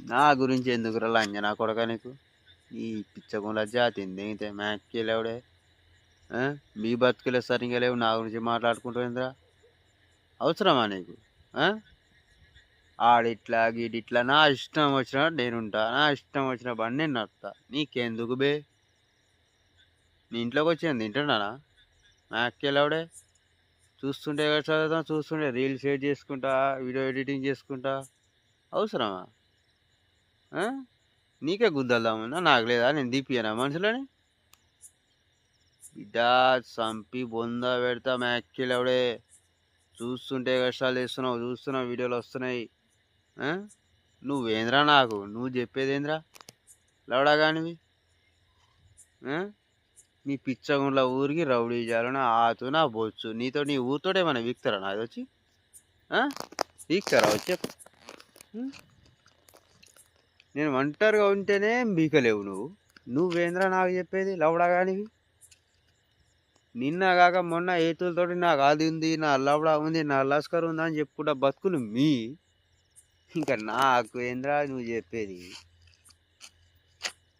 నా గురించి ఎందుకురా లంజ నా కొడక నీకు ఈ పిచ్చకుండా జాతింది ఇంతే మ్యాక్కిలేవుడే. మీ బతుకులే సరిగ్గా లేవు నా గురించి మాట్లాడుకుంటుందిరా. అవసరమా నీకు? ఆ? ఆడిట్లా గీడిట్లా నా ఇష్టం వచ్చినట్టు నేనుంటా, నా ఇష్టం వచ్చిన బండి నేను నడుపుతా. నీకెందుకు బే? నీ ఇంట్లోకి వచ్చి నేను తింటున్నానా? మ్యాక్కిలేవుడే. చూస్తుంటే ఎక్కడ చదువుతాం, చూస్తుంటే రీల్స్ ఎడిట్ చేసుకుంటా, వీడియో ఎడిటింగ్ చేసుకుంటా. అవసరమా? ఆ? నీకే గుద్దలుదామన్నా నాకు లేదా? నేను దీపియనా మనుషులని? బిడ్డ చంపి బొంద పెడతా మ్యాక్కిలేవుడే. చూస్తుంటే కష్టాలు చేస్తున్నావు, చూస్తున్నావు వీడియోలు వస్తున్నాయి. ఆ? నువ్వేంద్రా నాకు నువ్వు చెప్పేదేంద్రా లవడా కానివి? ఆ? నీ పిచ్చగుండ్ల ఊరికి రౌడీ చేయాలని ఆతు నా బొచ్చు నీతో నీ ఊరితోటే ఏమైనా వీక్తారా నాది వచ్చి? వీక్తారా వచ్చి? నేను ఒంటరిగా ఉంటేనే బీకలేవు నువ్వేంద్రా నాకు చెప్పేది లవడా కానివి? నిన్న కాక మొన్న ఏతులతోటి నాకు అది ఉంది, నా లవడా ఉంది, నా లస్కర్ ఉంది అని చెప్పుకుంటా బతుకులు ఇంకా నాకు ఏంద్రా నువ్వు చెప్పేది?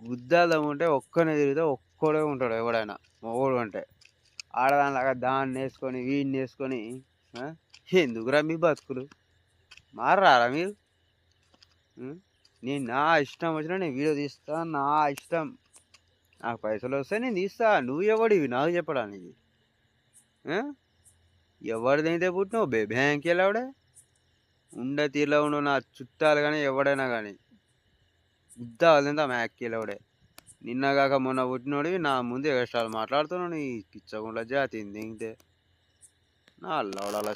గుద్దాలం ఉంటే ఒక్కనే తిరిగితే ఒక్కడే ఉంటాడు ఎవడైనా మొగోడు అంటే. ఆడదానిలాగా దాన్ని వేసుకొని వీడిని వేసుకొని ఎందుకురా మీ బతుకులు? మారారా మీరు? నేను నా ఇష్టం వచ్చినా నేను వీడియో తీస్తా, నా ఇష్టం. నాకు పైసలు వస్తే నేను తీస్తా. నువ్వు ఎవడివి నాకు చెప్పడానికి? ఎవరిదైతే పుట్టినావు బ్యాంక్ వెళ్ళావిడే ఉండే తీరులో ఉండు నా చుట్టాలు కానీ ఎవడైనా కానీ గుద్దా వాళ్ళంతా మ్యాక్కిలవుడే. నిన్న కాక మొన్న పుట్టినోడివి నా ముందు ఎక్స్ట్రాలు మాట్లాడుతున్నావు. నీ పిచ్చగుండ్ల జాతి ఇంతే నా లవడాల